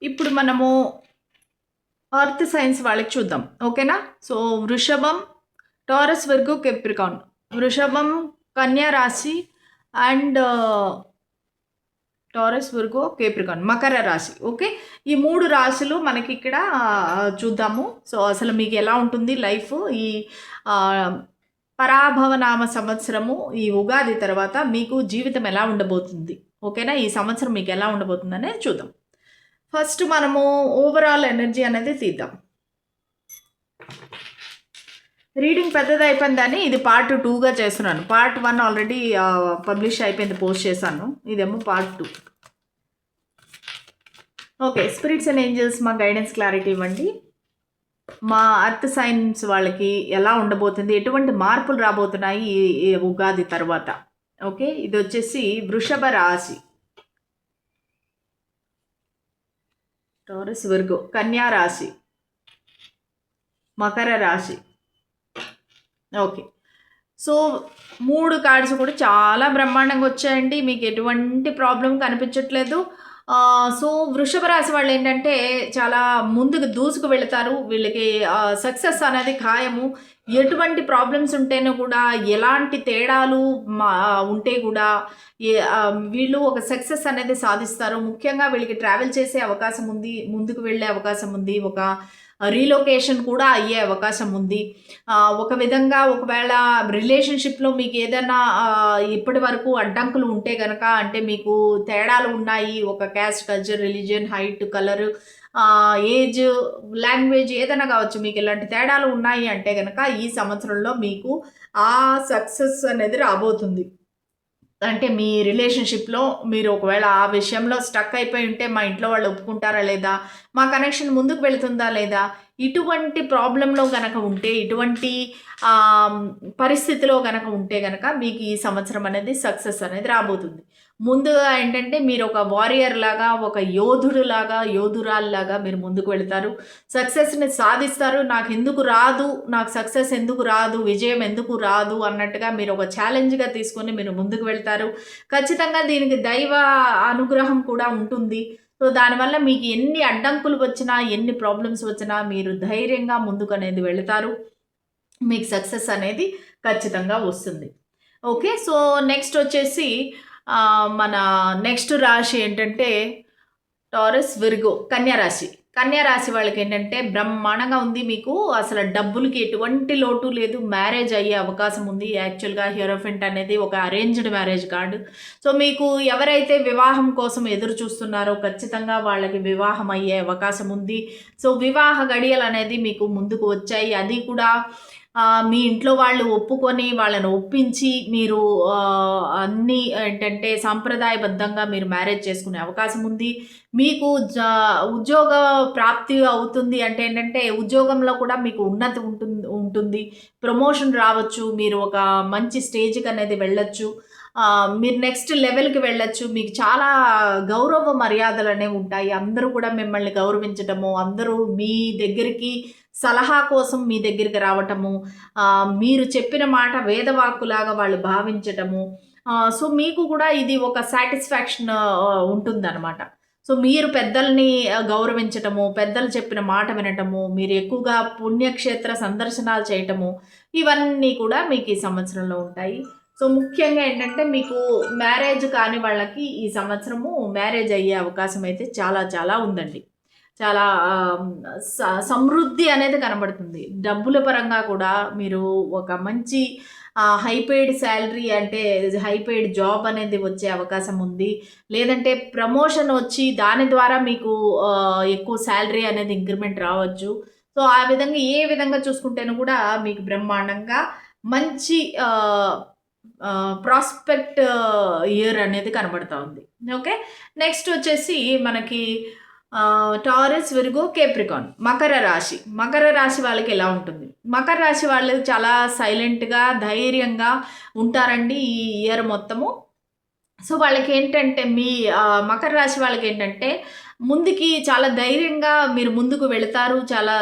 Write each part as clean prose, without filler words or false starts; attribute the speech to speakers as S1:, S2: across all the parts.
S1: ఇప్పుడు మనము earth science వాళ్ళకి చూద్దాం. ఓకేనా? సో, వృషభం, టారస్, విర్గో, కేప్రికాన్. వృషభం, కన్యా రాశి and taurus, Virgo, Capricorn Makar రాశి. ఓకే. ఈ 3 రాశులు మనకి ఇక్కడ చూద్దాము. సో, అసలు మీకు ఎలా ఉంటుంది లైఫ్ ఈ పరాభవనామ సంవత్సరము ఈ ఉగాది తర్వాత మీకు జీవితం ఎలా ఉండబోతుంది? ఓకేనా? ఈ సంవత్సరం మీకు ఎలా ఉండబోతుందనేది చూద్దాం. ఫస్ట్ మనము ఓవరాల్ ఎనర్జీ అనేది తీద్దాం. రీడింగ్ పెద్దది అయిపోయిందని ఇది పార్ట్ 2గా చేస్తున్నాను. పార్ట్ 1 ఆల్రెడీ పబ్లిష్ అయిపోయింది, పోస్ట్ చేశాను. ఇదేమో part 2. Okay, spirits and angels మా గైడెన్స్ క్లారిటీ ఇవ్వండి. మా అర్త్ సైన్స్ వాళ్ళకి ఎలా ఉండబోతుంది, ఎటువంటి మార్పులు రాబోతున్నాయి ఈ ఉగాది తర్వాత. ఓకే, ఇది వచ్చేసి వృషభ రాశి, టారస్, విర్గో, కన్యా రాశి, మకర రాశి. ఓకే, సో 3 కార్డ్స్ కూడా చాలా బ్రహ్మాండంగా వచ్చాయండి. మీకు ఎటువంటి ప్రాబ్లం కనిపించట్లేదు. సో వృషభ రాశి వాళ్ళు ఏంటంటే చాలా ముందుకు దూసుకు వెళతారు. వీళ్ళకి సక్సెస్ అనేది ఖాయము. ఎటువంటి ప్రాబ్లమ్స్ ఉంటేనో కూడా, ఎలాంటి తేడాలు ఉంటే కూడా వీళ్ళు ఒక సక్సెస్ అనేది సాధిస్తారు. ముఖ్యంగా వీళ్ళకి ట్రావెల్ చేసే అవకాశం ఉంది, ముందుకు వెళ్ళే అవకాశం ఉంది, ఒక రీలొకేషన్ కూడా అయ్యే అవకాశం ఉంది. ఒక విధంగా ఒకవేళ రిలేషన్షిప్లో మీకు ఏదైనా ఇప్పటి వరకు అడ్డంకులు ఉంటే కనుక, అంటే మీకు తేడాలు ఉన్నాయి, ఒక caste, culture, religion, height, colour, age, language ఏదైనా కావచ్చు, మీకు ఇలాంటి తేడాలు ఉన్నాయి అంటే కనుక ఈ సంవత్సరంలో మీకు ఆ సక్సెస్ అనేది రాబోతుంది. అంటే మీ రిలేషన్షిప్లో మీరు ఒకవేళ ఆ విషయంలో స్టక్ అయిపోయి ఉంటే మా ఇంట్లో వాళ్ళు ఒప్పుకుంటారా లేదా, మా కనెక్షన్ ముందుకు వెళుతుందా లేదా, ఇటువంటి ప్రాబ్లంలో కనుక ఉంటే, ఇటువంటి పరిస్థితిలో కనుక ఉంటే కనుక మీకు ఈ సంవత్సరం అనేది సక్సెస్ అనేది రాబోతుంది. ముందుగా ఏంటంటే మీరు ఒక వారియర్ లాగా, ఒక యోధుడు లాగా, యోధురాల్లాగా మీరు ముందుకు వెళతారు, సక్సెస్ని సాధిస్తారు. నాకు ఎందుకు రాదు, నాకు సక్సెస్ ఎందుకు రాదు, విజయం ఎందుకు రాదు అన్నట్టుగా మీరు ఒక ఛాలెంజ్గా తీసుకొని మీరు ముందుకు వెళ్తారు. ఖచ్చితంగా దీనికి దైవ అనుగ్రహం కూడా ఉంటుంది. సో దానివల్ల మీకు ఎన్ని అడ్డంకులు వచ్చినా, ఎన్ని ప్రాబ్లమ్స్ వచ్చినా మీరు ధైర్యంగా ముందుకు అనేది వెళతారు. మీకు సక్సెస్ అనేది ఖచ్చితంగా వస్తుంది. ఓకే, సో నెక్స్ట్ వచ్చేసి మన నెక్స్ట్ రాశి ఏంటంటే టారస్, విర్గో, కన్యా రాశి. కన్యా రాశి వాళ్ళకి ఏంటంటే బ్రహ్మాండంగా ఉంది. మీకు అసలు డబ్బులకి ఎటువంటి లోటు లేదు, మ్యారేజ్ అయ్యే అవకాశం ఉంది. యాక్చువల్గా హీరోఫెంట్ అనేది ఒక అరేంజ్డ్ మ్యారేజ్ కార్డు. సో మీకు ఎవరైతే వివాహం కోసం ఎదురు చూస్తున్నారో ఖచ్చితంగా వాళ్ళకి వివాహం అయ్యే అవకాశం ఉంది. సో వివాహ గడియలు అనేది మీకు ముందుకు వచ్చాయి. అది కూడా మీ ఇంట్లో వాళ్ళు ఒప్పుకొని, వాళ్ళని ఒప్పించి మీరు అన్నీ ఏంటంటే సాంప్రదాయబద్ధంగా మీరు మ్యారేజ్ చేసుకునే అవకాశం ఉంది. మీకు ఉద్యోగ ప్రాప్తి అవుతుంది. అంటే ఏంటంటే ఉద్యోగంలో కూడా మీకు ఉన్నతి ఉంటుంది, ప్రమోషన్ రావచ్చు, మీరు ఒక మంచి స్టేజ్కి అనేది వెళ్ళొచ్చు, మీరు నెక్స్ట్ లెవెల్కి వెళ్ళొచ్చు. మీకు చాలా గౌరవ మర్యాదలు అనేవి ఉంటాయి. అందరూ కూడా మిమ్మల్ని గౌరవించటము, అందరూ మీ దగ్గరికి సలహా కోసం మీ దగ్గరికి రావటము, మీరు చెప్పిన మాట వేదవాక్కులాగా వాళ్ళు భావించటము. సో మీకు కూడా ఇది ఒక సాటిస్ఫాక్షన్ ఉంటుందన్నమాట. సో మీరు పెద్దల్ని గౌరవించటము, పెద్దలు చెప్పిన మాట వినటము, మీరు ఎక్కువగా పుణ్యక్షేత్ర సందర్శనాలు చేయటము, ఇవన్నీ కూడా మీకు ఈ సంవత్సరంలో ఉంటాయి. సో ముఖ్యంగా ఏంటంటే మీకు మ్యారేజ్ కాని వాళ్ళకి ఈ సంవత్సరము మ్యారేజ్ అయ్యే అవకాశం అయితే చాలా చాలా ఉందండి. చాలా సమృద్ధి అనేది కనబడుతుంది. డబ్బుల పరంగా కూడా మీరు ఒక మంచి హైపెయిడ్ శాలరీ, అంటే హైపెయిడ్ జాబ్ అనేది వచ్చే అవకాశం ఉంది. లేదంటే ప్రమోషన్ వచ్చి దాని ద్వారా మీకు ఎక్కువ శాలరీ అనేది ఇంక్రిమెంట్ రావచ్చు. సో ఆ విధంగా ఏ విధంగా చూసుకుంటేనూ కూడా మీకు బ్రహ్మాండంగా మంచి ప్రాస్పెక్ట్ ఇయర్ అనేది కనబడుతూ ఉంది. ఓకే, నెక్స్ట్ వచ్చేసి మనకి టారస్, విర్గో, కేప్రికాన్ మకర రాశి. మకర రాశి వాళ్ళకి ఎలా ఉంటుంది? మకర రాశి వాళ్ళు చాలా సైలెంట్గా, ధైర్యంగా ఉంటారండి ఈ ఇయర్ మొత్తము. సో వాళ్ళకి ఏంటంటే మకర రాశి వాళ్ళకి ఏంటంటే ముందుకి చాలా ధైర్యంగా మీరు ముందుకు వెళతారు. చాలా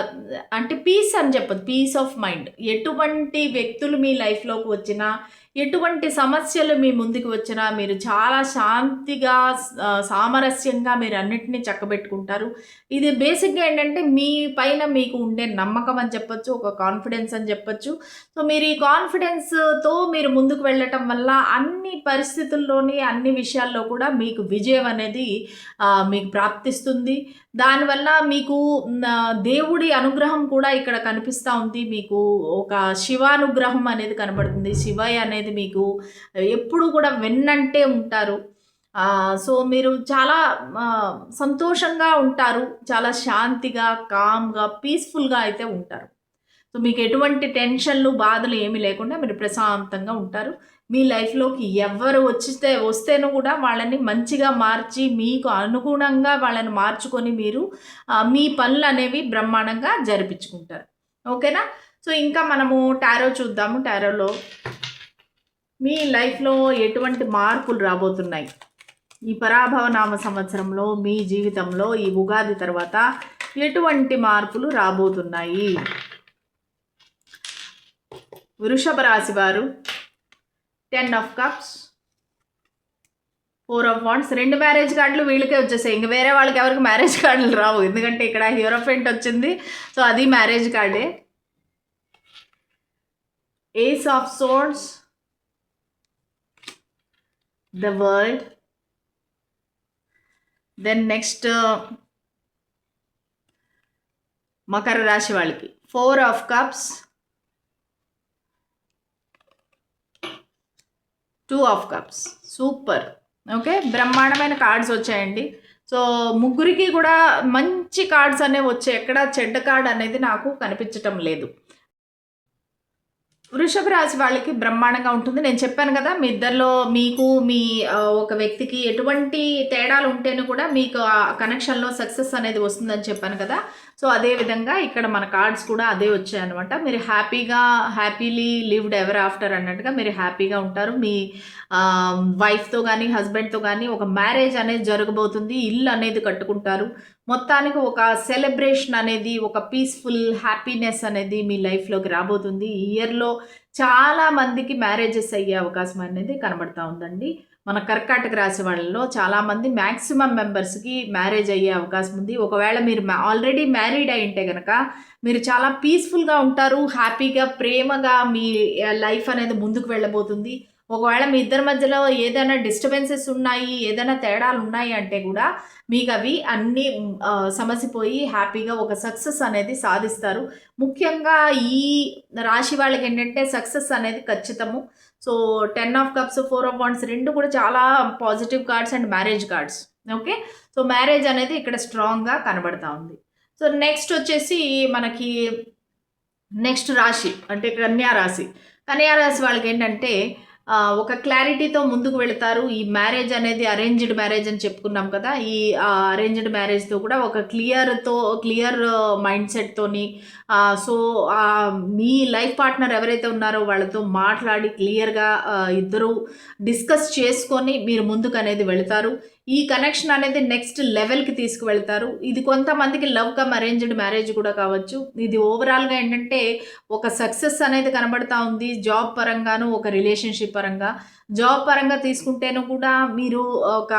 S1: అంటే పీస్ అని చెప్పదు, పీస్ ఆఫ్ మైండ్. ఎటువంటి వ్యక్తులు మీ లైఫ్లోకి వచ్చినా, ఎటువంటి సమస్యలు మీ ముందుకు వచ్చినా మీరు చాలా శాంతిగా సామరస్యంగా మీరు అన్నిటినీ చక్కబెట్టుకుంటారు. ఇది బేసిక్‌గా ఏంటంటే మీ పైన మీకు ఉండే నమ్మకం అని చెప్పొచ్చు. ఒక కాన్ఫిడెన్స్ అని చెప్పొచ్చు. సో, మీరు ఈ కాన్ఫిడెన్స్‌తో మీరు ముందుకు వెళ్ళటం వల్ల అన్ని పరిస్థితుల్లోని, అన్ని విషయాల్లో కూడా మీకు విజయం అనేది మీకు ప్రాప్తిస్తుంది. దానివల్ల మీకు దేవుడి అనుగ్రహం కూడా ఇక్కడ కనిపిస్తా ఉంది. మీకు ఒక శివానుగ్రహం అనేది కనబడుతుంది. శివయ్య అనేది మీకు ఎప్పుడు కూడా వెన్నంటే ఉంటారు. సో, మీరు చాలా సంతోషంగా ఉంటారు. చాలా శాంతిగా, కామ్‌గా, పీస్‌ఫుల్‌గా అయితే ఉంటారు. సో, మీకు ఎటువంటి టెన్షన్‌లు, బాధలు ఏమీ లేకుండా మీరు ప్రశాంతంగా ఉంటారు. మీ లైఫ్‌లోకి ఎవ్వరు వస్తేను కూడా వాళ్ళని మంచిగా మార్చి, మీకు అనుగుణంగా వాళ్ళని మార్చుకొని మీరు మీ పనులనేవి బ్రహ్మాండంగా జరిపించుకుంటారు. ఓకేనా? సో, ఇంకా మనము టారో చూద్దాము. టారోలో మీ లైఫ్‌లో ఎటువంటి మార్పులు రాబోతున్నాయి? ఈ పరాభవ నామ సంవత్సరంలో మీ జీవితంలో ఈ ఉగాది తర్వాత ఎటువంటి మార్పులు రాబోతున్నాయి? వృషభ రాశి వారు 10 of cups, 4 of wands, 2 marriage కార్డులు వీళ్ళకే వచ్చేసాయి. ఇంక వేరే వాళ్ళకి ఎవరికి మ్యారేజ్ కార్డులు రావు. ఎందుకంటే ఇక్కడ హీరోఫెంట్ వచ్చింది. సో, అది మ్యారేజ్ కార్డే. Ace of swords, the world, then next మకర రాశి వాళ్ళకి 4 of cups, 2 of cups. Super. Okay, బ్రహ్మాండమైన కార్డ్స్ వచ్చాయండి. సో, ముగ్గురికి కూడా మంచి కార్డ్స్ అనేవి వచ్చాయి. ఎక్కడ చెడ్డ కార్డ్ అనేది నాకు కనిపించటం లేదు. వృషభ రాశి వాళ్ళకి బ్రహ్మాండంగా ఉంటుంది. నేను చెప్పాను కదా, మీ ఇద్దరిలో మీకు మీ ఒక వ్యక్తికి ఎటువంటి తేడాలు ఉంటేనే కూడా మీకు ఆ కనెక్షన్లో సక్సెస్ అనేది వస్తుందని చెప్పాను కదా. సో, అదే విధంగా ఇక్కడ మన కార్డ్స్ కూడా అదే వచ్చాయన్నమాట. మీరు హ్యాపీలీ లివ్డ్ ఎవర్ ఆఫ్టర్ అన్నట్టుగా మీరు హ్యాపీగా ఉంటారు. మీ వైఫ్తో కానీ హస్బెండ్తో కానీ ఒక మ్యారేజ్ అనేది జరగబోతుంది. ఇల్లు అనేది కట్టుకుంటారు. మొత్తానికి ఒక సెలబ్రేషన్ అనేది, ఒక పీస్ఫుల్ హ్యాపీనెస్ అనేది మీ లైఫ్లోకి రాబోతుంది. ఈ ఇయర్లో చాలా మందికి మ్యారేజెస్ అయ్యే అవకాశం అనేది కనబడతా ఉందండి. మన కర్కాటక రాశి వాళ్ళలో చాలామంది మ్యాక్సిమం మెంబర్స్కి మ్యారేజ్ అయ్యే అవకాశం ఉంది. ఒకవేళ మీరు ఆల్రెడీ మ్యారీడ్ అయి ఉంటే కనుక మీరు చాలా పీస్ఫుల్గా ఉంటారు. హ్యాపీగా, ప్రేమగా మీ లైఫ్ అనేది ముందుకు వెళ్ళబోతుంది. ఒకవేళ మీ ఇద్దరి మధ్యలో ఏదైనా డిస్టర్బెన్సెస్ ఉన్నాయి, ఏదైనా తేడాలు ఉన్నాయి అంటే కూడా మీకు అవి అన్నీ సమసిపోయి హ్యాపీగా ఒక సక్సెస్ అనేది సాధిస్తారు. ముఖ్యంగా ఈ రాశి వాళ్ళకి ఏంటంటే సక్సెస్ అనేది ఖచ్చితము. So, 10 of cups, 4 of wands 2 కూడా చాలా positive cards and marriage cards. Okay, so marriage అనేది ఇక్కడ స్ట్రాంగ్గా కనబడతా ఉంది. సో, నెక్స్ట్ వచ్చేసి మనకి నెక్స్ట్ రాశి అంటే కన్యా రాశి. కన్యా రాశి వాళ్ళకి ఏంటంటే ఒక క్లారిటీతో ముందుకు వెళతారు. ఈ మ్యారేజ్ అనేది అరేంజ్డ్ మ్యారేజ్ అని చెప్పుకున్నాం కదా. ఈ అరేంజ్డ్ మ్యారేజ్తో కూడా ఒక క్లియర్ మైండ్ సెట్తోని సో, మీ లైఫ్ పార్ట్నర్ ఎవరైతే ఉన్నారో వాళ్ళతో మాట్లాడి క్లియర్గా ఇద్దరు డిస్కస్ చేసుకొని మీరు ముందుకు అనేది వెళతారు. ఈ కనెక్షన్ అనేది నెక్స్ట్ లెవెల్కి తీసుకువెళ్తారు. ఇది కొంతమందికి లవ్ కమ్ అరేంజ్డ్ మ్యారేజ్ కూడా కావచ్చు. ఇది ఓవరాల్గా ఏంటంటే ఒక సక్సెస్ అనేది కనబడతా ఉంది. జాబ్ పరంగాను, ఒక రిలేషన్షిప్ పరంగా. జాబ్ పరంగా తీసుకుంటేను కూడా మీరు ఒక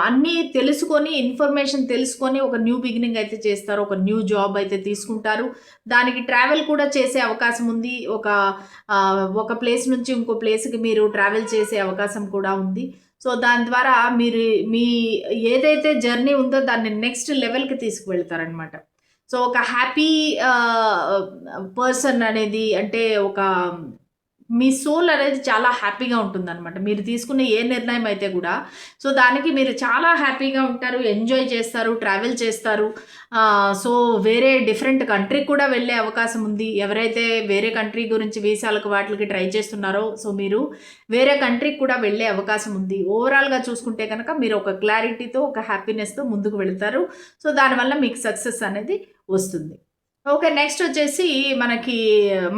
S1: అన్నీ తెలుసుకొని, ఇన్ఫర్మేషన్ తెలుసుకొని ఒక న్యూ బిగినింగ్ అయితే చేస్తారు. ఒక న్యూ జాబ్ అయితే తీసుకుంటారు. దానికి ట్రావెల్ కూడా చేసే అవకాశం ఉంది. ఒక ప్లేస్ నుంచి ఇంకో ప్లేస్కి మీరు ట్రావెల్ చేసే అవకాశం కూడా ఉంది. సో, దాని ద్వారా మీరు మీ ఏదైతే జర్నీ ఉందో దాన్ని నెక్స్ట్ లెవెల్కి తీసుకువెళ్తారనమాట. సో, ఒక హ్యాపీ పర్సన్ అనేది అంటే ఒక మీ సోల్ అనేది చాలా హ్యాపీగా ఉంటుందన్నమాట. మీరు తీసుకునే ఏ నిర్ణయం అయితే కూడా సో, దానికి మీరు చాలా హ్యాపీగా ఉంటారు, ఎంజాయ్ చేస్తారు, ట్రావెల్ చేస్తారు. సో, వేరే డిఫరెంట్ కంట్రీకి కూడా వెళ్ళే అవకాశం ఉంది. ఎవరైతే వేరే కంట్రీ గురించి వీసాలకు వాటికి ట్రై చేస్తున్నారో సో, మీరు వేరే కంట్రీకి కూడా వెళ్ళే అవకాశం ఉంది. ఓవరాల్గా చూసుకుంటే కనుక మీరు ఒక క్లారిటీతో, ఒక హ్యాపీనెస్తో ముందుకు వెళతారు. సో, దానివల్ల మీకు సక్సెస్ అనేది వస్తుంది. ఓకే, నెక్స్ట్ వచ్చేసి మనకి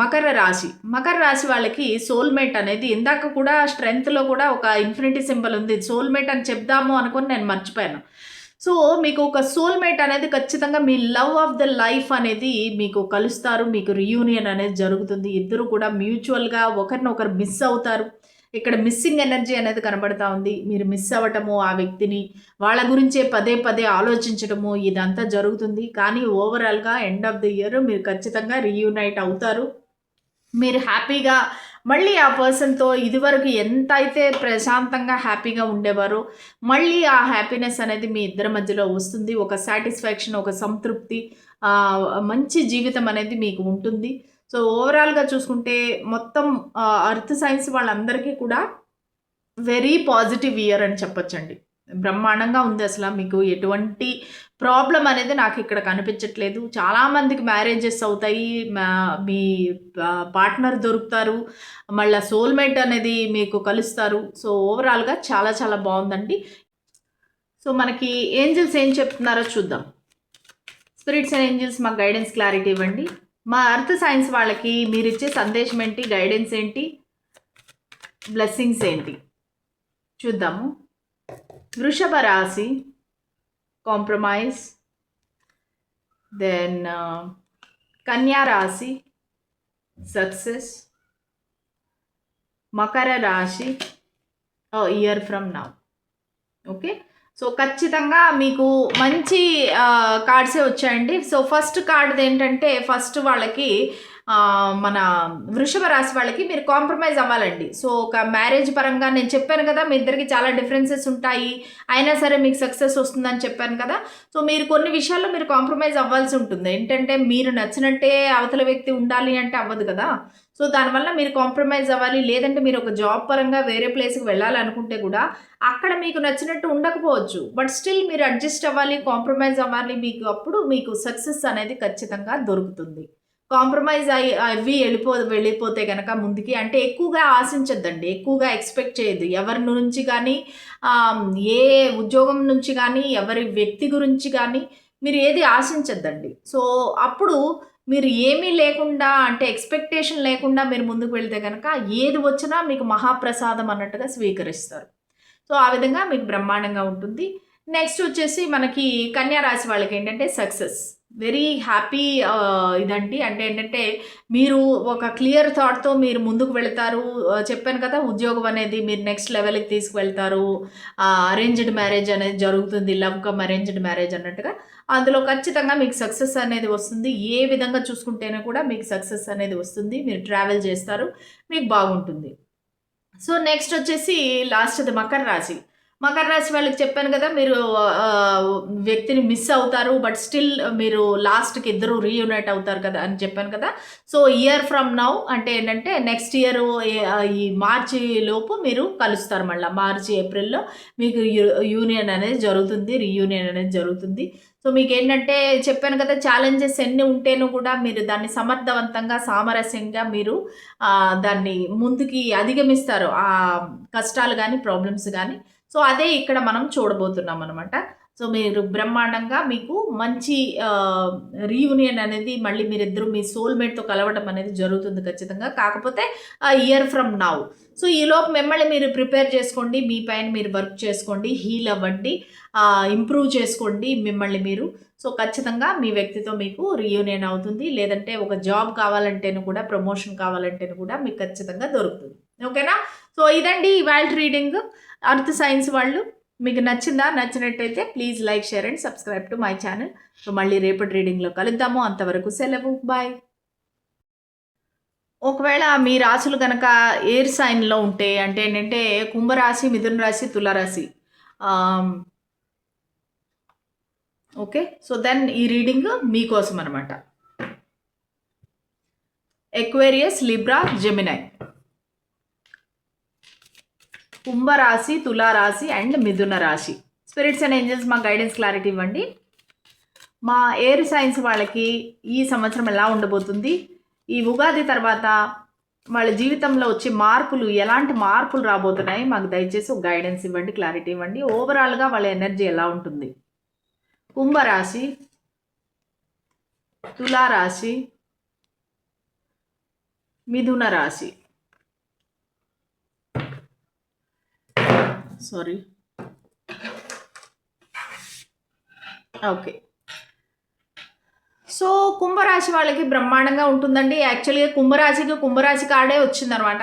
S1: మకర రాశి. మకర రాశి వాళ్ళకి సోల్మేట్ అనేది ఇందాక కూడా స్ట్రెంగ్త్లో కూడా ఒక ఇన్ఫినిటీ సింబల్ ఉంది. సోల్మేట్ అని చెప్దాము అనుకుని నేను మర్చిపోయాను. సో మీకు ఒక సోల్‌మేట్ అనేది ఖచ్చితంగా మీ లవ్ ఆఫ్ ద లైఫ్ అనేది మీకు కలుస్తారు. మీకు రీయూనియన్ అనేది జరుగుతుంది. ఇద్దరు కూడా మ్యూచువల్‌గా ఒకరినొకరు మిస్ అవుతారు. ఇక్కడ మిస్సింగ్ ఎనర్జీ అనేది కనబడతా ఉంది. మీరు మిస్ అవ్వటము ఆ వ్యక్తిని, వాళ్ళ గురించే పదే పదే ఆలోచించడము ఇదంతా జరుగుతుంది. కానీ ఓవరాల్‌గా ఎండ్ ఆఫ్ ది ఇయర్ మీరు ఖచ్చితంగా రీయూనైట్ అవుతారు. మీరు హ్యాపీగా మళ్ళీ ఆ పర్సన్‌తో ఇదివరకు ఎంతైతే ప్రశాంతంగా, హ్యాపీగా ఉండేవారో, మళ్ళీ ఆ హ్యాపీనెస్ అనేది మీ ఇద్దరి మధ్యలో వస్తుంది. ఒక సాటిస్ఫాక్షన్, ఒక సంతృప్తి, మంచి జీవితం అనేది మీకు ఉంటుంది. సో, ఓవరాల్‌గా చూసుకుంటే మొత్తం ఎర్త్ సైన్స్ వాళ్ళందరికీ కూడా వెరీ పాజిటివ్ ఇయర్ అని చెప్పొచ్చండి. బ్రహ్మాండంగా ఉంది అసల. మీకు ఎటువంటి ప్రాబ్లమ్ అనేది నాకిక్కడ కనిపించట్లేదు. చాలా మందికి మ్యారేజెస్ అవుతాయి. మీ పార్ట్నర్ దొరుకుతారు. మళ్ళా సోల్‌మేట్ అనేది మీకు కలుస్తారు. సో, ఓవరాల్‌గా చాలా చాలా బావుందండి. సో, మనకి ఏంజెల్స్ ఏం చెప్తున్నారో చూద్దాం. స్పిరిట్స్ అండ్ ఏంజెల్స్ మాకు గైడెన్స్ క్లారిటీ ఇవ్వండి. మా ఎర్త్ సైన్స్ వాళ్ళకి మీరిచ్చే సందేశం ఏంటి? గైడెన్స్ ఏంటి? బ్లెస్సింగ్స్ ఏంటి? చూద్దాము. వృషభ రాశి కాంప్రమైజ్, దెన్ కన్యా రాశి సక్సెస్, మకర రాశి year from now. Okay, so ఖచ్చితంగా మీకు మంచి కార్డ్సే వచ్చాయండి. సో ఫస్ట్ కార్డ్ ఏంటంటే ఫస్ట్ వాళ్ళకి మన వృషభ రాశి వాళ్ళకి మీరు కాంప్రమైజ్ అవ్వాలండి. సో ఒక మ్యారేజ్ పరంగా నేను చెప్పాను కదా, మీ ఇద్దరికి చాలా డిఫరెన్సెస్ ఉంటాయి, అయినా సరే మీకు సక్సెస్ వస్తుందని చెప్పాను కదా. సో మీరు కొన్ని విషయాల్లో మీరు కాంప్రమైజ్ అవ్వాల్సి ఉంటుంది. ఏంటంటే మీరు నచ్చినట్టే అవతల వ్యక్తి ఉండాలి అంటే అవ్వదు కదా. సో దానివల్ల మీరు కాంప్రమైజ్ అవ్వాలి. లేదంటే మీరు ఒక జాబ్ పరంగా వేరే ప్లేస్కి వెళ్ళాలనుకుంటే కూడా అక్కడ మీకు నచ్చినట్టు ఉండకపోవచ్చు. బట్ స్టిల్ మీరు అడ్జస్ట్ అవ్వాలి, కాంప్రమైజ్ అవ్వాలి. మీకు అప్పుడు మీకు సక్సెస్ అనేది ఖచ్చితంగా దొరుకుతుంది. కాంప్రమైజ్ అవి వెళ్ళిపోతే గనక ముందుకి అంటే ఎక్కువగా ఆశించొద్దండి. ఎక్కువగా ఎక్స్‌పెక్ట్ చేయొద్దు. ఎవరి నుంచి గానీ, ఏ ఉద్యోగం నుంచి గానీ, ఎవరి వ్యక్తి గురించి గానీ మీరు ఏది ఆశించొద్దండి. సో, అప్పుడు మీరు ఏమీ లేకుండా అంటే ఎక్స్‌పెక్టేషన్ లేకుండా మీరు ముందుకు వెళ్తే గనక ఏది వచ్చినా మీకు మహాప్రసాదం అన్నట్టుగా స్వీకరిస్తారు. సో, ఆ విధంగా మీకు బ్రహ్మాండంగా ఉంటుంది. నెక్స్ట్ వచ్చేసి మనకి కన్యా రాశి వాళ్ళకేంటంటే సక్సెస్. వెరీ హ్యాపీ ఇదండి. అంటే ఏంటంటే మీరు ఒక క్లియర్ థాట్‌తో మీరు ముందుకు వెళ్తారు. చెప్పాను కదా, ఉద్యోగం అనేది మీరు నెక్స్ట్ లెవెల్‌కి తీసుకువెళ్తారు. అరేంజ్డ్ మ్యారేజ్ అనేది జరుగుతుంది. లవ్ కమ్ అరేంజ్డ్ మ్యారేజ్ అన్నట్టుగా. అందులో ఖచ్చితంగా మీకు సక్సెస్ అనేది వస్తుంది. ఏ విధంగా చూసుకుంటేనే కూడా మీకు సక్సెస్ అనేది వస్తుంది. మీరు ట్రావెల్ చేస్తారు. మీకు బాగుంటుంది. సో, నెక్స్ట్ వచ్చేసి లాస్ట్‌ది మకర రాశి. మకర రాశి వాళ్ళకి చెప్పాను కదా, మీరు వ్యక్తిని మిస్ అవుతారు. బట్ స్టిల్ మీరు లాస్ట్‌కి ఇద్దరు రీయూనైట్ అవుతారు కదా అని చెప్పాను కదా. సో, ఇయర్ ఫ్రమ్ నౌ అంటే ఏంటంటే నెక్స్ట్ ఇయర్ ఈ మార్చి లోపు మీరు కలుస్తారు మళ్ళా. మార్చి, ఏప్రిల్‌లో మీకు యూనియన్ అనేది జరుగుతుంది. రీయూనియన్ అనేది జరుగుతుంది. సో, మీకేంటంటే చెప్పాను కదా, ఛాలెంజెస్ ఎన్ని ఉంటేను కూడా మీరు దాన్ని సమర్థవంతంగా, సామరస్యంగా మీరు దాన్ని ముందుకి అధిగమిస్తారు. కష్టాలు గానీ, ప్రాబ్లమ్స్ గానీ. సో, అదే ఇక్కడ మనం చూడబోతున్నామనమాట. సో, మీరు బ్రహ్మాండంగా మీకు మంచి రీయూనియన్ అనేది మళ్ళీ మీరిద్దరూ మీ సోల్‌మేట్‌తో కలవడం అనేది జరుగుతుంది ఖచ్చితంగా. కాకపోతే ఇయర్ ఫ్రమ్ నౌ. సో, ఈలోపు మిమ్మల్ని మీరు ప్రిపేర్ చేసుకోండి. మీ పైన మీరు వర్క్ చేసుకోండి. హీల్ అవ్వండి. ఇంప్రూవ్ చేసుకోండి మిమ్మల్ని మీరు. సో, ఖచ్చితంగా మీ వ్యక్తితో మీకు రీయూనియన్ అవుతుంది. లేదంటే ఒక జాబ్ కావాలంటేను కూడా, ప్రమోషన్ కావాలంటేను కూడా మీకు ఖచ్చితంగా దొరుకుతుంది. ఓకేనా? సో, ఇదండి ఇవాల్టి రీడింగ్. అర్త్ సైన్స్ వాళ్ళు. మీకు నచ్చిందా? నచ్చినట్టయితే please like, share and subscribe to my channel. So, మళ్ళీ రేపటి రీడింగ్‌లో కలుద్దాము. అంతవరకు సెలవు. బాయ్. ఒకవేళ మీ రాశులు గనక ఎయిర్ సైన్‌లో ఉంటే అంటే ఏంటంటే కుంభరాశి, మిథున రాశి, తులారాశి. ఓకే. సో, దెన్ ఈ రీడింగ్ మీకోసం అనమాట. Aquarius, Libra, Gemini. కుంభరాశి, తులారాశి అండ్ మిథున రాశి. స్పిరిట్స్ అండ్ ఏంజెల్స్ మా గైడెన్స్ క్లారిటీ ఇవ్వండి. మా ఎయిర్ సైన్స్ వాళ్ళకి ఈ సంవత్సరం ఎలా ఉండబోతుంది? ఈ ఉగాది తర్వాత వాళ్ళ జీవితంలో వచ్చే మార్పులు, ఎలాంటి మార్పులు రాబోతున్నాయి? మాకు దయచేసి ఒక గైడెన్స్ ఇవ్వండి, క్లారిటీ ఇవ్వండి. ఓవరాల్‌గా వాళ్ళ ఎనర్జీ ఎలా ఉంటుంది? కుంభరాశి, తులారాశి, మిథున రాశి. సారీ. ఓకే. సో, కుంభరాశి వాళ్ళకి బ్రహ్మాండంగా ఉంటుందండి. యాక్చువల్‌గా కుంభరాశి కార్డే వచ్చిందనమాట.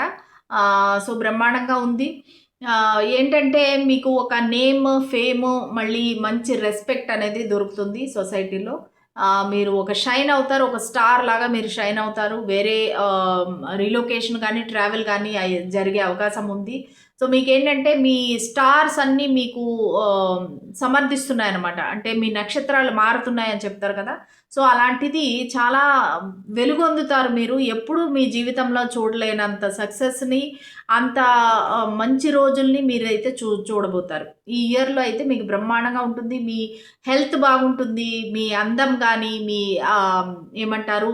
S1: సో, బ్రహ్మాండంగా ఉంది. ఏంటంటే మీకు ఒక నేమ్, ఫేమ్ మళ్ళీ మంచి రెస్పెక్ట్ అనేది దొరుకుతుంది సొసైటీలో. మీరు ఒక షైన్ అవుతారు. ఒక స్టార్ లాగా మీరు షైన్ అవుతారు. వేరే రిలొకేషన్ కానీ, ట్రావెల్ కానీ జరిగే అవకాశం ఉంది. సో, మీకేంటంటే మీ స్టార్స్ అన్నీ మీకు సమర్థిస్తున్నాయన్నమాట. అంటే మీ నక్షత్రాలు మారుతున్నాయని చెప్తారు కదా! సో, అలాంటిది చాలా వెలుగొందుతారు మీరు. ఎప్పుడూ మీ జీవితంలో చూడలేనంత సక్సెస్‌ని, అంత మంచి రోజుల్ని మీరైతే చూడబోతారు. ఈ ఇయర్‌లో అయితే మీకు బ్రహ్మాండంగా ఉంటుంది. మీ హెల్త్ బాగుంటుంది. మీ అందం గానీ, మీ ఏమంటారు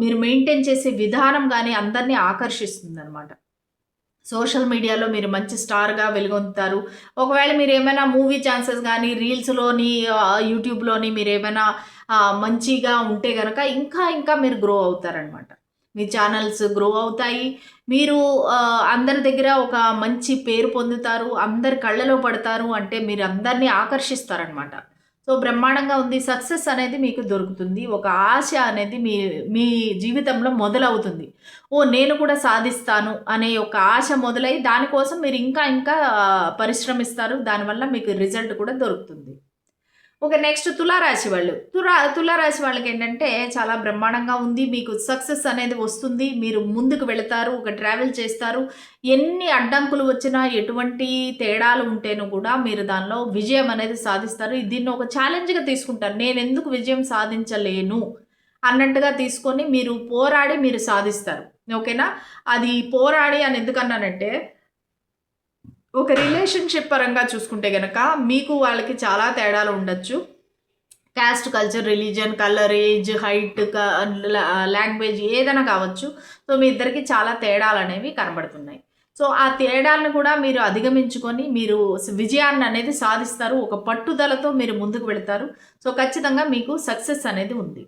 S1: మీరు మెయింటైన్ చేసే విధానం గానీ అందరిని ఆకర్షిస్తుందనమాట. సోషల్ మీడియాలో మీరు మంచి స్టార్‌గా వెలుగొందుతారు. ఒకవేళ మీరేమైనా మూవీ ఛాన్సెస్ గానీ, రీల్స్‌లోని యూట్యూబ్‌లోని మీరేమైనా మంచిగా ఉంటే గనక ఇంకా మీరు గ్రో అవుతారనమాట. మీ ఛానల్స్ గ్రో అవుతాయి. మీరు అందరి దగ్గర ఒక మంచి పేరు పొందుతారు. అందరి కళ్ళలో పడతారు. అంటే మీరు అందరిని ఆకర్షిస్తారనమాట. సో, బ్రహ్మాండంగా ఉంది. సక్సెస్ అనేది మీకు దొరుకుతుంది. ఒక ఆశ అనేది మీ మీ జీవితంలో మొదలవుతుంది. ఓహ్! నేను కూడా సాధిస్తాను అనే ఒక ఆశ మొదలై దానికోసం మీరు ఇంకా పరిశ్రమిస్తారు. దానివల్ల మీకు రిజల్ట్ కూడా దొరుకుతుంది. ఓకే. నెక్స్ట్ తులారాశి వాళ్ళు. తులారాశి వాళ్ళకేంటంటే చాలా బ్రహ్మాండంగా ఉంది. మీకు సక్సెస్ అనేది వస్తుంది. మీరు ముందుకు వెళతారు. ఒక ట్రావెల్ చేస్తారు. ఎన్ని అడ్డంకులు వచ్చినా, ఎటువంటి తేడాలు ఉంటేను కూడా మీరు దానిలో విజయం అనేది సాధిస్తారు. దీన్ని ఒక ఛాలెంజ్‌గా తీసుకుంటారు. నేనెందుకు విజయం సాధించలేను అన్నట్టుగా తీసుకొని మీరు పోరాడి మీరు సాధిస్తారు. ఓకేనా? అది పోరాడి అని ఎందుకన్నానంటే ఒక రిలేషన్‌షిప్ పరంగా చూసుకుంటే గనక, మీకు వాళ్ళకి చాలా తేడాలు ఉండొచ్చు. Cost, culture, religion, colour, age, height, language ఏదైనా కావచ్చు. సో, మీ ఇద్దరికీ చాలా తేడాలనేవి కనబడుతున్నాయి. సో, ఆ తేడాలను కూడా మీరు అధిగమించుకొని, మీరు విజయాన్ననేది సాధిస్తారు. ఒక పట్టుదలతో మీరు ముందుకు వెళతారు. సో, ఖచ్చితంగా మీకు సక్సెస్ అనేది ఉంది.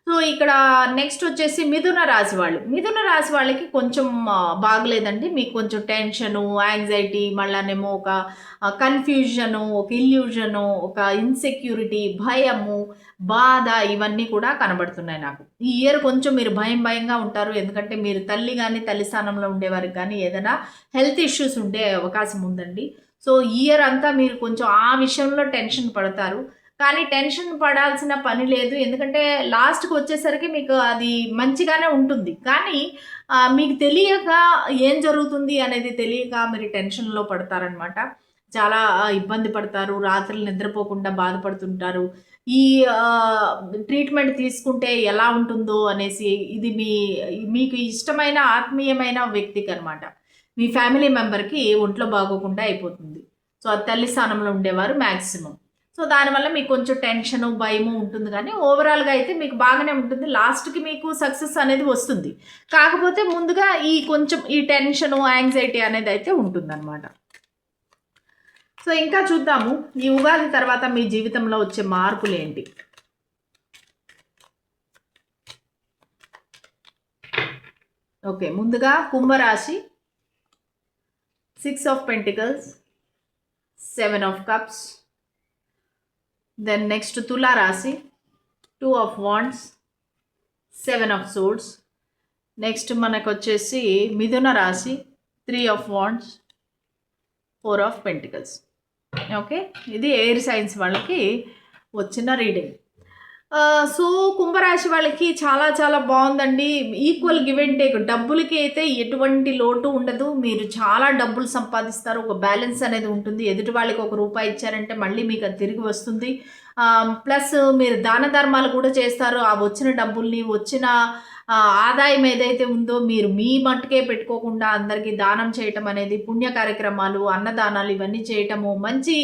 S1: సో, ఇక్కడ నెక్స్ట్ వచ్చేసి మిథున రాశి వాళ్ళు. మిథున రాశి వాళ్ళకి కొంచెం బాగలేదండి. మీకు కొంచెం టెన్షను, యాంగ్జైటీ మళ్ళానేమో ఒక కన్‌ఫ్యూజను, ఒక ఇల్యూజను, ఒక ఇన్‌సెక్యూరిటీ, భయము, బాధ ఇవన్నీ కూడా కనబడుతున్నాయి నాకు. ఈ ఇయర్ కొంచెం మీరు భయంగా ఉంటారు. ఎందుకంటే మీరు తల్లి గాని, తల్లి స్థానంలో ఉండేవారికి గానీ ఏదైనా హెల్త్ ఇష్యూస్ ఉండే అవకాశం ఉందండి. సో, ఈ ఇయర్ అంతా మీరు కొంచెం ఆ విషయంలో టెన్షన్ పడతారు. కానీ టెన్షన్ పడాల్సిన పని లేదు. ఎందుకంటే లాస్ట్‌కొచ్చేసరికి మీకు అది మంచిగానే ఉంటుంది. కానీ మీకు తెలియక ఏం జరుగుతుంది అనేది తెలియక మీరు టెన్షన్‌లో పడతారనమాట. చాలా ఇబ్బంది పడతారు. రాత్రులు నిద్రపోకుండా బాధపడుతుంటారు. ఈ ట్రీట్మెంట్ తీసుకుంటే ఎలా ఉంటుందో అనేసి ఇది మీకు ఇష్టమైన ఆత్మీయమైన వ్యక్తికనమాట. మీ ఫ్యామిలీ మెంబర్‌కి ఒంట్లో బాగోకుండా అయిపోతుంది. సో, అది తల్లి స్థానంలో ఉండేవారు మాక్సిమం. సో, దానివల్ల మీకు కొంచెం టెన్షను, భయము ఉంటుంది గానీ, ఓవరాల్‌గా అయితే మీకు బాగానే ఉంటుంది. లాస్ట్‌కి మీకు సక్సెస్ అనేది వస్తుంది. కాకపోతే ముందుగా కొంచెం ఈ టెన్షను, యాంగ్జైటీ అనేదైతే ఉంటుందనమాట. సో, ఇంకా చూద్దాము. ఈ ఉగాది తర్వాత మీ జీవితంలో వచ్చే మార్పులేంటి? ఓకే. ముందుగా కుంభరాశి 6 of pentacles, 7 of cups. Then next తులా రాశి 2 of wands, 7 of swords. Next మనకొచ్చేసి మిథున రాశి 3 of wands, 4 of pentacles. Okay. ఇది ఎయిర్ సైన్స్ వాళ్ళకి వచ్చిన రీడింగ్. సో, కుంభరాశి వాళ్ళకి చాలా బాగుందండి. Equal give and take. డబ్బులకి అయితే ఎటువంటి లోటు ఉండదు. మీరు చాలా డబ్బులు సంపాదిస్తారు. ఒక బ్యాలెన్స్ అనేది ఉంటుంది. ఎదుటి వాళ్ళకి ₹1 ఇచ్చారంటే మళ్ళీ మీకు అది తిరిగి వస్తుంది. ప్లస్ మీరు దాన ధర్మాలు కూడా చేస్తారు. ఆ వచ్చిన డబ్బుల్ని, వచ్చిన ఆదాయం ఏదైతే ఉందో మీరు మీ మట్టుకే పెట్టుకోకుండా అందరికీ దానం చేయటం అనేది, పుణ్య కార్యక్రమాలు, అన్నదానాలు ఇవన్నీ చేయటము, మంచి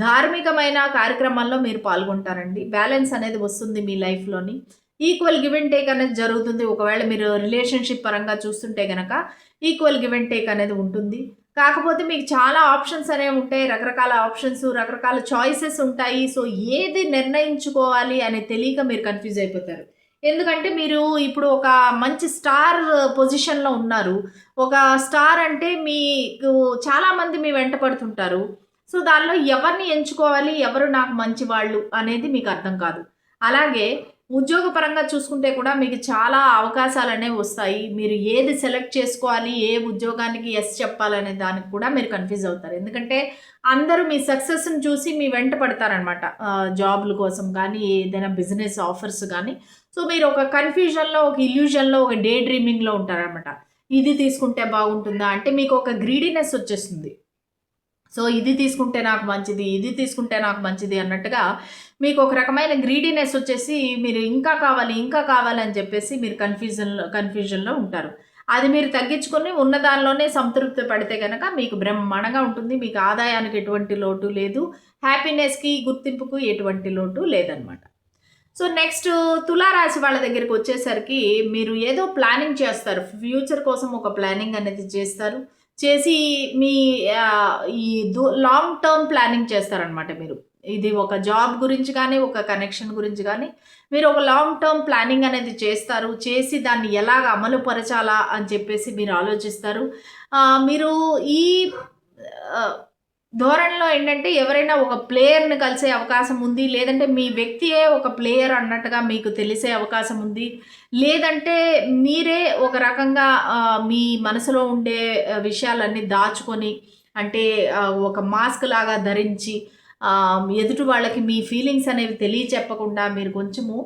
S1: ధార్మికమైన కార్యక్రమాల్లో మీరు పాల్గొంటారండి. బ్యాలెన్స్ అనేది వస్తుంది మీ లైఫ్‌లోని. ఈక్వల్ గివ్ అండ్ టేక్ అనేది జరుగుతుంది. ఒకవేళ మీరు రిలేషన్‌షిప్ పరంగా చూస్తుంటే గనక ఈక్వల్ గివ్ అండ్ టేక్ అనేది ఉంటుంది. కాకపోతే మీకు చాలా ఆప్షన్స్ అనేవి ఉంటాయి. రకరకాల ఆప్షన్స్, రకరకాల చాయిసెస్ ఉంటాయి. సో, ఏది నిర్ణయించుకోవాలి అని తెలియక మీరు కన్‌ఫ్యూజ్ అయిపోతారు. ఎందుకంటే మీరు ఇప్పుడు ఒక మంచి స్టార్ పొజిషన్‌లో ఉన్నారు. ఒక స్టార్ అంటే మీకు చాలామంది మీ వెంట పడుతుంటారు. సో దానిలో ఎవరిని ఎంచుకోవాలి, ఎవరు నాకు మంచి వాళ్ళు అనేది మీకు అర్థం కాదు. అలాగే ఉద్యోగపరంగా చూసుకుంటే కూడా మీకు చాలా అవకాశాలనేవి వస్తాయి. మీరు ఏది సెలెక్ట్ చేసుకోవాలి, ఏ ఉద్యోగానికి యెస్ చెప్పాలనే దానికి కూడా మీరు కన్‌ఫ్యూజ్ అవుతారు. ఎందుకంటే అందరూ మీ సక్సెస్‌ని చూసి మీ వెంట పడతారనమాట. జాబ్‌ల కోసం గానీ, ఏదైనా బిజినెస్ ఆఫర్స్ గానీ. సో మీరు ఒక కన్‌ఫ్యూజన్‌లో, ఒక ఇల్యూజన్‌లో, ఒక డే డ్రీమింగ్‌లో ఉంటారనమాట. ఇది తీసుకుంటే బాగుంటుందా? అంటే మీకు ఒక గ్రీడీనెస్ వచ్చేస్తుంది. సో ఇది తీసుకుంటే నాకు మంచిది, ఇది తీసుకుంటే నాకు మంచిది అన్నట్టుగా మీకు ఒక రకమైన గ్రీడీనెస్ వచ్చేసి మీరు ఇంకా కావాలి, ఇంకా కావాలని చెప్పేసి మీరు కన్‌ఫ్యూజన్‌లో ఉంటారు. అది మీరు తగ్గించుకొని ఉన్న దానిలోనే సంతృప్తి పడితే గనక మీకు బ్రహ్మాండంగా ఉంటుంది. మీకు ఆదాయానికి ఎటువంటి లోటు లేదు. హ్యాపీనెస్‌కి, గుర్తింపుకు ఎటువంటి లోటు లేదనమాట. సో నెక్స్ట్ తులారాశి వాళ్ళ దగ్గరికొచ్చేసరికి మీరు ఏదో ప్లానింగ్ చేస్తారు. ఫ్యూచర్ కోసం ఒక ప్లానింగ్ అనేది చేస్తారు. చేసి మీ ఈ లాంగ్ టర్మ్ ప్లానింగ్ చేస్తారనమాట మీరు. ఇది ఒక జాబ్ గురించి కానీ, ఒక కనెక్షన్ గురించి కానీ, మీరు ఒక లాంగ్ టర్మ్ ప్లానింగ్ అనేది చేస్తారు. చేసి దాన్ని ఎలాగ అమలు పరచాలా అని చెప్పేసి మీరు ఆలోచిస్తారు. మీరు ఈ ఆహ్, ధోరణిలో ఏంటంటే ఎవరైనా ఒక ప్లేయర్‌ని కలిసే అవకాశం ఉంది. లేదంటే మీ వ్యక్తియే ఒక ప్లేయర్ అన్నట్టుగా మీకు తెలిసే అవకాశం ఉంది. లేదంటే మీరే ఒక రకంగా మీ మనసులో ఉండే విషయాలన్నీ దాచుకొని అంటే ఒక మాస్క్ లాగా ధరించి ఎదుటి వాళ్ళకి మీ ఫీలింగ్స్ అనేవి తెలియచెప్పకుండా మీరు కొంచెము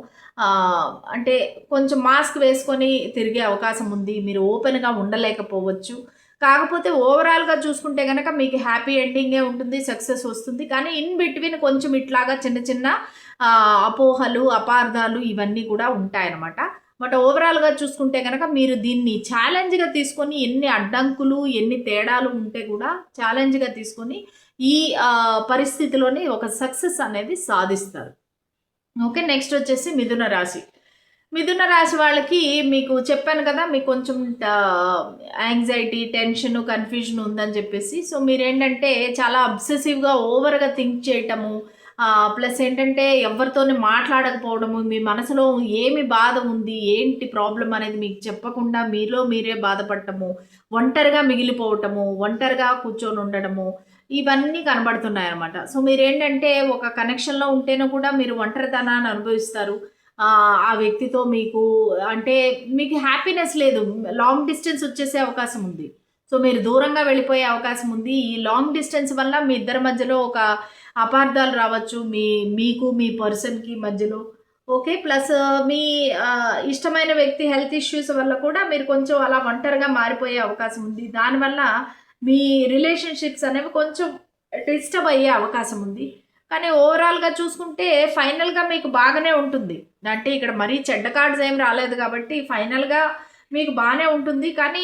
S1: అంటే కొంచెం మాస్క్ వేసుకొని తిరిగే అవకాశం ఉంది. మీరు ఓపెన్‌గా ఉండలేకపోవచ్చు. కాకపోతే ఓవరాల్‌గా చూసుకుంటే గనక మీకు హ్యాపీ ఎండింగే ఉంటుంది. సక్సెస్ వస్తుంది. కానీ ఇన్ బిట్వీన్ కొంచెం ఇట్లాగా చిన్న చిన్న అపోహలు, అపార్థాలు ఇవన్నీ కూడా ఉంటాయన్నమాట. బట్ ఓవరాల్‌గా చూసుకుంటే గనక మీరు దీన్ని ఛాలెంజ్‌గా తీసుకొని ఎన్ని అడ్డంకులు, ఎన్ని తేడాలు ఉంటే కూడా ఛాలెంజ్‌గా తీసుకొని ఈ పరిస్థితిలోని ఒక సక్సెస్ అనేది సాధిస్తారు. ఓకే. నెక్స్ట్ వచ్చేసి మిథున రాశి. మిథున రాశి వాళ్ళకి మీకు చెప్పాను కదా! మీకు కొంచెం యాంగ్జైటీ, టెన్షన్, కన్‌ఫ్యూజన్ ఉందని చెప్పేసి. సో, మీరేంటంటే చాలా అబ్సెసివ్‌గా, ఓవర్‌గా థింక్ చేయటము. ప్లస్ ఏంటంటే ఎవరితోని మాట్లాడకపోవడము, మీ మనసులో ఏమి బాధ ఉంది, ఏంటి ప్రాబ్లమ్ అనేది మీకు చెప్పకుండా మీలో మీరే బాధపడటము, ఒంటరిగా మిగిలిపోవటము, ఒంటరిగా కూర్చొని ఉండడము, ఇవన్నీ కనబడుతున్నాయన్నమాట. సో, మీరేంటంటే ఒక కనెక్షన్‌లో ఉంటేనే కూడా మీరు ఒంటరితనాన్ని అనుభవిస్తారు. ఆ వ్యక్తితో మీకు అంటే మీకు హ్యాపీనెస్ లేదు. లాంగ్ డిస్టెన్స్ వచ్చేసే అవకాశం ఉంది. సో, మీరు దూరంగా వెళ్ళిపోయే అవకాశం ఉంది. ఈ లాంగ్ డిస్టెన్స్ వల్ల మీ ఇద్దరి మధ్యలో ఒక అపార్థాలు రావచ్చు. మీకు మీ పర్సన్‌కి మధ్యలో. ఓకే. ప్లస్ మీ ఇష్టమైన వ్యక్తి హెల్త్ ఇష్యూస్ వల్ల కూడా మీరు కొంచెం అలా ఒంటరిగా మారిపోయే అవకాశం ఉంది. దానివల్ల మీ రిలేషన్‌షిప్స్ అనేవి కొంచెం డిస్టర్బ్ అయ్యే అవకాశం ఉంది. కానీ ఓవరాల్‌గా చూసుకుంటే ఫైనల్‌గా మీకు బాగానే ఉంటుంది. అంటే ఇక్కడ మరీ చెడ్డ కార్డ్స్ ఏమి రాలేదు కాబట్టి ఫైనల్‌గా మీకు బానే ఉంటుంది. కానీ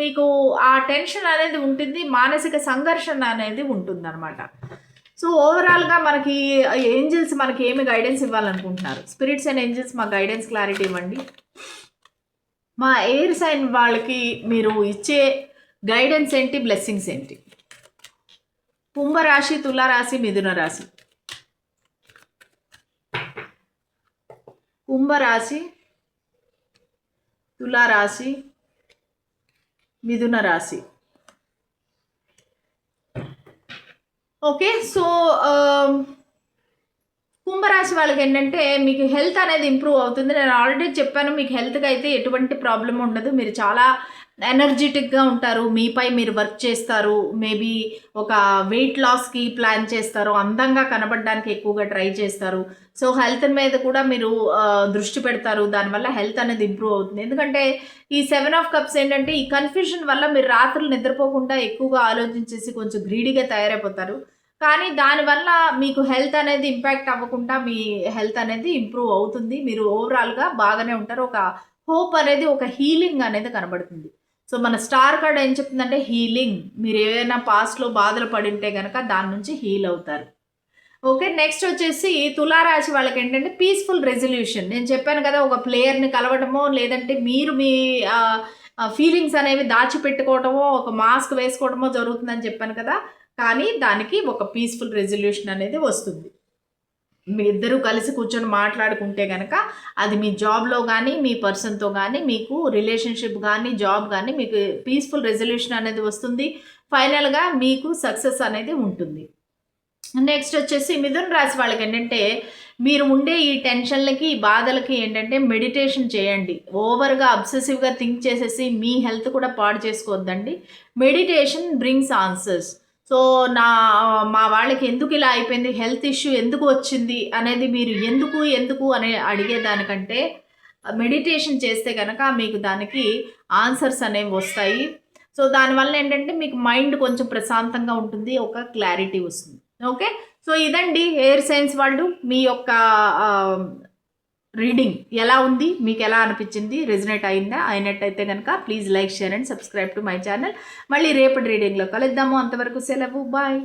S1: మీకు ఆ టెన్షన్ అనేది ఉంటుంది. మానసిక సంఘర్షణ అనేది ఉంటుందన్నమాట. సో, ఓవరాల్‌గా మనకి ఏంజెల్స్ మనకి ఏమి గైడెన్స్ ఇవ్వాలనుకుంటున్నారు? స్పిరిట్స్ అండ్ ఏంజెల్స్ మాకు గైడెన్స్ క్లారిటీ ఇవ్వండి. మా ఎయిర్ సైన్ వాళ్ళకి మీరు ఇచ్చే గైడెన్స్ ఏంటి? బ్లెస్సింగ్స్ ఏంటి? కుంభరాశి, తులారాశి, మిథున రాశి. కుంభరాశి, తులారాశి, మిథున రాశి. ఓకే. సో, కుంభరాశి వాళ్ళకి ఏంటంటే మీకు హెల్త్ అనేది ఇంప్రూవ్ అవుతుంది. నేను ఆల్రెడీ చెప్పాను మీకు హెల్త్‌కి అయితే ఎటువంటి ప్రాబ్లమ్ ఉండదు. మీరు చాలా ఎనర్జిటిక్‌గా ఉంటారు. మీపై మీరు వర్క్ చేస్తారు. మేబీ ఒక వెయిట్ లాస్‌కి ప్లాన్ చేస్తారు. అందంగా కనబడడానికి ఎక్కువగా ట్రై చేస్తారు. సో, హెల్త్ మీద కూడా మీరు దృష్టి పెడతారు. దానివల్ల హెల్త్ అనేది ఇంప్రూవ్ అవుతుంది. ఎందుకంటే ఈ 7 ఆఫ్ కప్స్ ఏంటంటే ఈ కన్‌ఫ్యూజన్ వల్ల మీరు రాత్రులు నిద్రపోకుండా ఎక్కువగా ఆలోచించేసి కొంచెం గ్రీడీగా తయారైపోతారు. కానీ దానివల్ల మీకు హెల్త్ అనేది ఇంపాక్ట్ అవ్వకుండా మీ హెల్త్ అనేది ఇంప్రూవ్ అవుతుంది. మీరు ఓవరాల్‌గా బాగానే ఉంటారు. ఒక హోప్ అనేది, ఒక హీలింగ్ అనేది కనబడుతుంది. సో, మన స్టార్ కార్డ్ ఏం చెప్తుందంటే హీలింగ్. మీరు ఏవైనా పాస్ట్‌లో బాధలు పడింటే గనక దాని నుంచి హీల్ అవుతారు. ఓకే. నెక్స్ట్ వచ్చేసి తులారాశి వాళ్ళకేంటంటే పీస్‌ఫుల్ రెజల్యూషన్. నేను చెప్పాను కదా! ఒక ప్లేయర్‌ని కలవడమో, లేదంటే మీరు మీ ఫీలింగ్స్ అనేవి దాచిపెట్టుకోవటమో, ఒక మాస్క్ వేసుకోవడమో జరుగుతుందని చెప్పాను కదా! కానీ దానికి ఒక పీస్‌ఫుల్ రెజల్యూషన్ అనేది వస్తుంది. మీ ఇద్దరూ కలిసి కూర్చొని మాట్లాడుకుంటే కనుక అది మీ జాబ్లో కానీ మీ పర్సన్తో కానీ మీకు రిలేషన్షిప్ కానీ జాబ్ కానీ మీకు పీస్ఫుల్ రెజల్యూషన్ అనేది వస్తుంది. ఫైనల్గా మీకు సక్సెస్ అనేది ఉంటుంది. నెక్స్ట్ వచ్చేసి మిథున రాశి వాళ్ళకి ఏంటంటే మీరు ఉండే ఈ టెన్షన్లకి ఈ బాధలకి ఏంటంటే మెడిటేషన్ చేయండి. ఓవర్గా అబ్సెసివ్గా థింక్ చేసేసి మీ హెల్త్ కూడా పాడు చేసుకోవద్దండి. Meditation brings answers. సో మా వాళ్ళకి ఎందుకు ఇలా అయిపోయింది, హెల్త్ ఇష్యూ ఎందుకు వచ్చింది అనేది మీరు ఎందుకు అనే అడిగేదానికంటే మెడిటేషన్ చేస్తే కనుక మీకు దానికి ఆన్సర్స్ అనేవి వస్తాయి. సో దానివల్ల ఏంటంటే మీకు మైండ్ కొంచెం ప్రశాంతంగా ఉంటుంది, ఒక క్లారిటీ వస్తుంది. ఓకే, సో ఇదండి ఎయిర్ సైన్స్ వాళ్ళు మీ యొక్క రీడింగ్ ఎలా ఉంది, మీకు ఎలా అనిపించింది, రెజనేట్ అయిందా? అయినట్టయితే కనుక please like, share and subscribe to my channel. మళ్ళీ రేపటి రీడింగ్లో కలుద్దాము. అంతవరకు సెలవు, బాయ్.